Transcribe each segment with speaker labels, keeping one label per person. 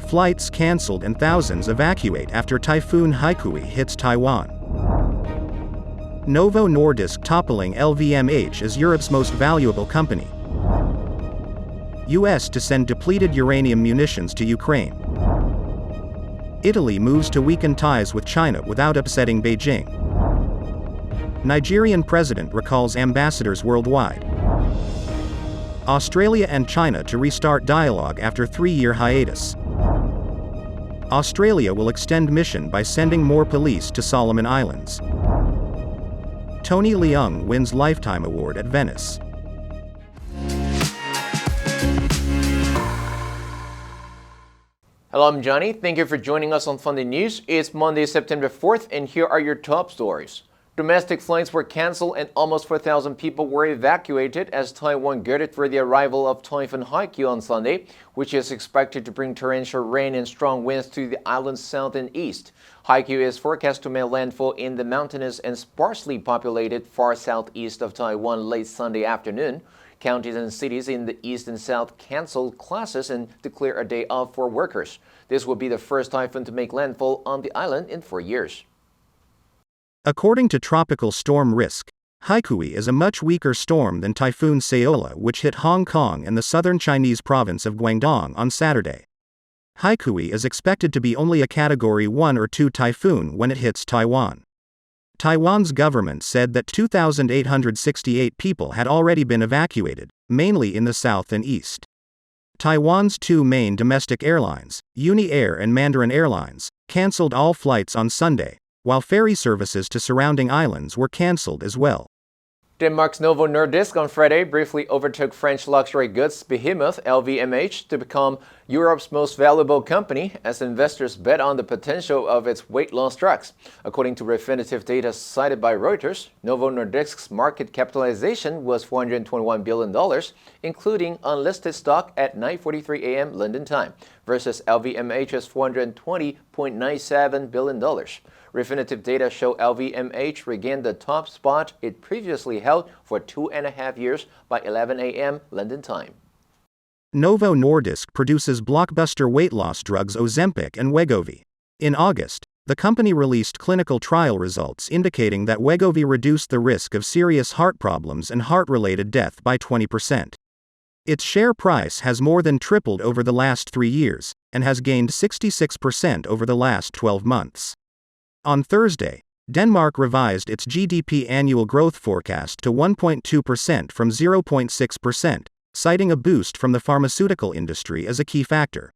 Speaker 1: flights cancelled and thousands evacuate after Typhoon Haikui hits Taiwan. NovoNordisk toppling LVMH as Europe's most valuable company. US to send depleted uranium munitions to Ukraine. Italy moves to weaken ties with China without upsetting Beijing. Nigerian president recalls ambassadors worldwide. Australia and China to restart dialogue after 3-year hiatus. Australia will extend mission by sending more police to Solomon Islands. Tony Leung wins Lifetime Award at Venice.
Speaker 2: Hello, I'm Johnny. Thank you for joining us on Funday News. It's Monday, September 4th, and here are your top stories. Domestic flights were canceled and almost 4,000 people were evacuated as Taiwan geared for the arrival of Typhoon Haikui on Sunday, which is expected to bring torrential rain and strong winds to the island's south and east. Haikui is forecast to make landfall in the mountainous and sparsely populated far southeast of Taiwan late Sunday afternoon. Counties and cities in the east and south canceled classes and declared a day off for workers. This will be the first typhoon to make landfall on the island in 4 years.
Speaker 1: According to Tropical Storm Risk, Haikui is a much weaker storm than Typhoon Seola, which hit Hong Kong and the southern Chinese province of Guangdong on Saturday. Haikui is expected to be only a Category 1 or 2 typhoon when it hits Taiwan. Taiwan's government said that 2,868 people had already been evacuated, mainly in the south and east. Taiwan's two main domestic airlines, Uni Air and Mandarin Airlines, canceled all flights on Sunday, while ferry services to surrounding islands were cancelled as well.
Speaker 2: Denmark's NovoNordisk on Friday briefly overtook French luxury goods behemoth LVMH to become Europe's most valuable company as investors bet on the potential of its weight loss drugs. According to Refinitiv data cited by Reuters, NovoNordisk's market capitalization was $421 billion, including unlisted stock at 9:43 a.m. London time, versus LVMH's $420.97 billion. Refinitiv data show LVMH regained the top spot it previously held for 2.5 years by 11 a.m. London time.
Speaker 1: NovoNordisk produces blockbuster weight loss drugs Ozempic and Wegovy. In August, the company released clinical trial results indicating that Wegovy reduced the risk of serious heart problems and heart-related death by 20%. Its share price has more than tripled over the last 3 years, and has gained 66% over the last 12 months. On Thursday, Denmark revised its GDP annual growth forecast to 1.2% from 0.6%, citing a boost from the pharmaceutical industry as a key factor.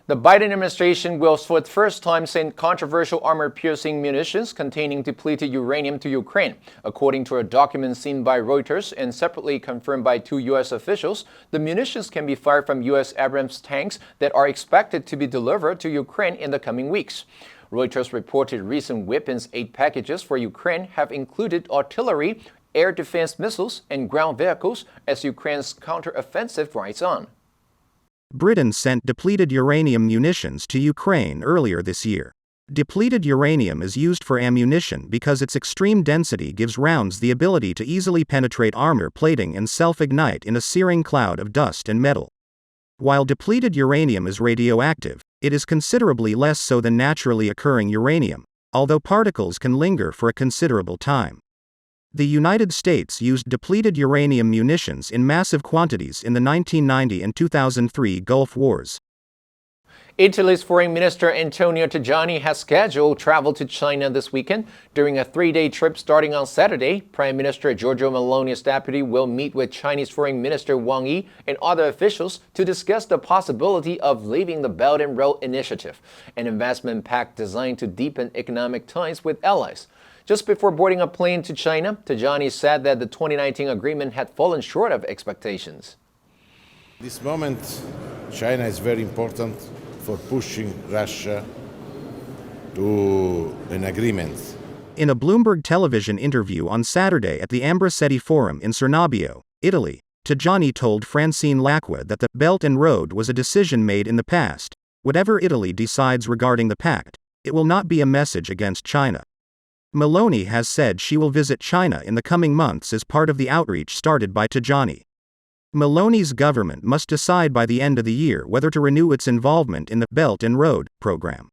Speaker 2: The Biden administration will for the first time send controversial armor-piercing munitions containing depleted uranium to Ukraine. According to a document seen by Reuters and separately confirmed by 2 U.S. officials, the munitions can be fired from U.S. Abrams tanks that are expected to be delivered to Ukraine in the coming weeks. Reuters reported recent weapons aid packages for Ukraine have included artillery, air defense missiles, and ground vehicles as Ukraine's counteroffensive rides on.
Speaker 1: Britain sent depleted uranium munitions to Ukraine earlier this year. Depleted uranium is used for ammunition because its extreme density gives rounds the ability to easily penetrate armor plating and self-ignite in a searing cloud of dust and metal. While depleted uranium is radioactive, it is considerably less so than naturally occurring uranium, although particles can linger for a considerable time. The United States used depleted uranium munitions in massive quantities in the 1990 and 2003 Gulf Wars.
Speaker 2: Italy's Foreign Minister Antonio Tajani has scheduled travel to China this weekend. During a 3-day trip starting on Saturday, Prime Minister Giorgia Meloni's deputy will meet with Chinese Foreign Minister Wang Yi and other officials to discuss the possibility of leaving the Belt and Road Initiative, an investment pact designed to deepen economic ties with allies. Just before boarding a plane to China, Tajani said that the 2019 agreement had fallen short of expectations.
Speaker 3: At this moment, China is very important for pushing Russia to an agreement.
Speaker 1: In a Bloomberg television interview on Saturday at the Ambrosetti Forum in Cernabbio, Italy, Tajani told Francine Lacqua that the Belt and Road was a decision made in the past. Whatever Italy decides regarding the pact, it will not be a message against China. Meloni has said she will visit China in the coming months as part of the outreach started by Tajani. Maloney's government must decide by the end of the year whether to renew its involvement in the Belt and Road program.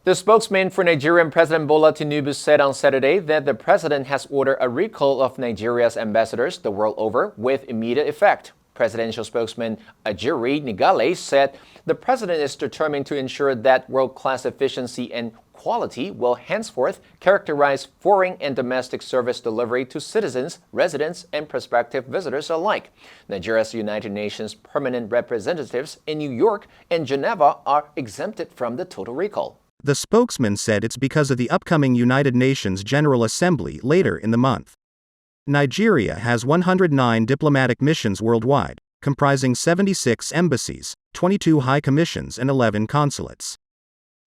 Speaker 2: The spokesman for Nigerian President Bola Tinubu said on Saturday that the president has ordered a recall of Nigeria's ambassadors the world over with immediate effect. Presidential spokesman Ajiri Nigale said the president is determined to ensure that world-class efficiency and quality will henceforth characterize foreign and domestic service delivery to citizens, residents, and prospective visitors alike. Nigeria's United Nations permanent representatives in New York and Geneva are exempted from the total recall.
Speaker 1: The spokesman said it's because of the upcoming United Nations General Assembly later in the month. Nigeria has 109 diplomatic missions worldwide, comprising 76 embassies, 22 high commissions, and 11 consulates.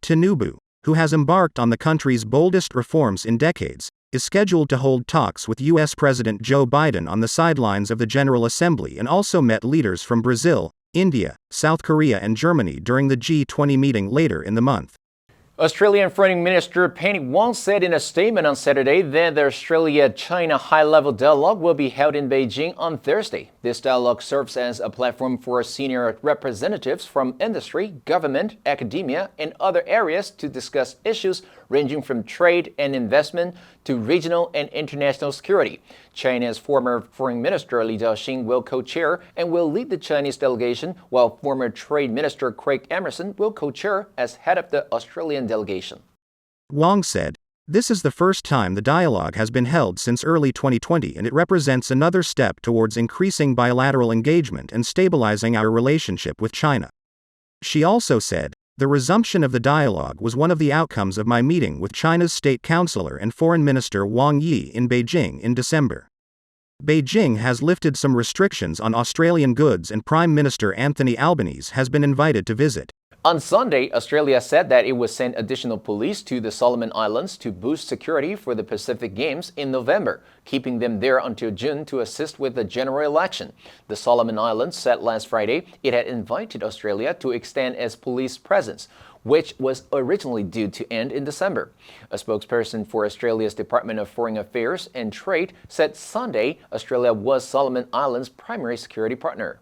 Speaker 1: Tinubu, who has embarked on the country's boldest reforms in decades, is scheduled to hold talks with U.S. President Joe Biden on the sidelines of the General Assembly and also met leaders from Brazil, India, South Korea, and Germany during the G20 meeting later in the month.
Speaker 2: Australian Foreign Minister Penny Wong said in a statement on Saturday that the Australia-China high-level dialogue will be held in Beijing on Thursday. This dialogue serves as a platform for senior representatives from industry, government, academia, and other areas to discuss issues ranging from trade and investment to regional and international security. China's former Foreign Minister Li Jiaxing will co-chair and will lead the Chinese delegation, while former Trade Minister Craig Emerson will co-chair as head of the Australian delegation.
Speaker 1: Wong said, "This is the first time the dialogue has been held since early 2020, and it represents another step towards increasing bilateral engagement and stabilizing our relationship with China." She also said, "The resumption of the dialogue was one of the outcomes of my meeting with China's State Councillor and Foreign Minister Wang Yi in Beijing in December. Beijing has lifted some restrictions on Australian goods and Prime Minister Anthony Albanese has been invited to visit."
Speaker 2: On Sunday, Australia said that it would send additional police to the Solomon Islands to boost security for the Pacific Games in November, keeping them there until June to assist with the general election. The Solomon Islands said last Friday it had invited Australia to extend its police presence, which was originally due to end in December. A spokesperson for Australia's Department of Foreign Affairs and Trade said Sunday Australia was Solomon Islands' primary security partner.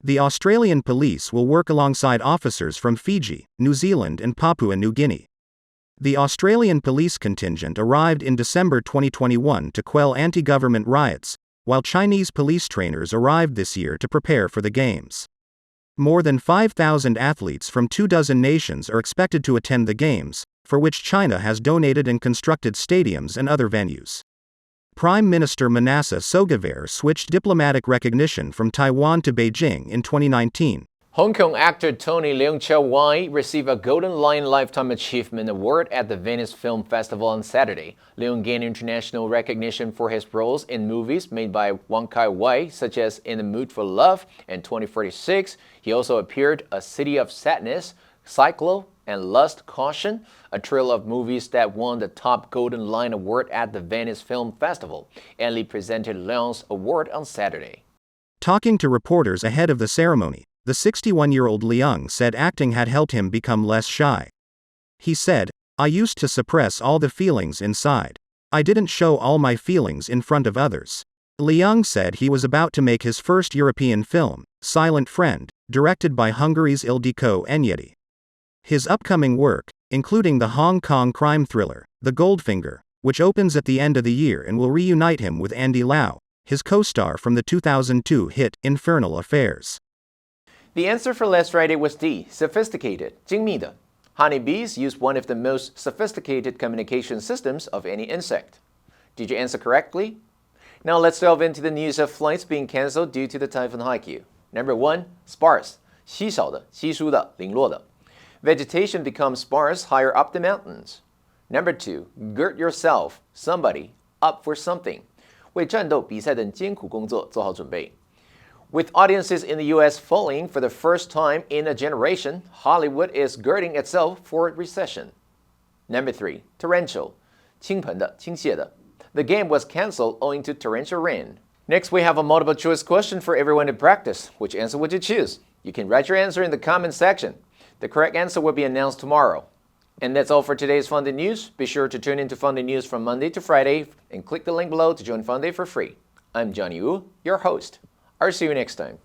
Speaker 1: The Australian police will work alongside officers from Fiji, New Zealand, and Papua New Guinea. The Australian police contingent arrived in December 2021 to quell anti-government riots, while Chinese police trainers arrived this year to prepare for the Games. More than 5,000 athletes from 24 nations are expected to attend the Games, for which China has donated and constructed stadiums and other venues. Prime Minister Manasseh Sogavare switched diplomatic recognition from Taiwan to Beijing in 2019.
Speaker 2: Hong Kong actor Tony Leung received a Golden Lion Lifetime Achievement Award at the Venice Film Festival on Saturday. Leung gained international recognition for his roles in movies made by Wong Kar-wai, such as In the Mood for Love and 2046. He also appeared in A City of Sadness, Cyclo, and Lust Caution, a trio of movies that won the top Golden Lion Award at the Venice Film Festival. And Lee presented Leung's award on Saturday.
Speaker 1: Talking to reporters ahead of the ceremony, the 61-year-old Leung said acting had helped him become less shy. He said, "I used to suppress all the feelings inside. I didn't show all my feelings in front of others." Leung said he was about to make his first European film, Silent Friend, directed by Hungary's Ildikó Enyedi. His upcoming work, including the Hong Kong crime thriller, The Goldfinger, which opens at the end of the year and will reunite him with Andy Lau, his co-star from the 2002 hit Infernal Affairs.
Speaker 2: The answer for last Friday was D, sophisticated, 精密的. Honeybees use one of the most sophisticated communication systems of any insect. Did you answer correctly? Now let's delve into the news of flights being cancelled due to the Typhoon Haikui. Number 1, sparse, 稀少的, 稀疏的, 零落的. Vegetation becomes sparse higher up the mountains. Number 2, gird yourself, somebody, up for something. 为战斗、比赛等艰苦工作做好准备. With audiences in the U.S. falling for the first time in a generation, Hollywood is girding itself for recession. Number 3. Torrential. 倾盆的,倾泻的. The game was cancelled owing to torrential rain. Next, we have a multiple choice question for everyone to practice. Which answer would you choose? You can write your answer in the comment section. The correct answer will be announced tomorrow. And that's all for today's Funday News. Be sure to tune into Funday News from Monday to Friday and click the link below to join Funday for free. I'm Johnny Wu, your host. I'll see you next time.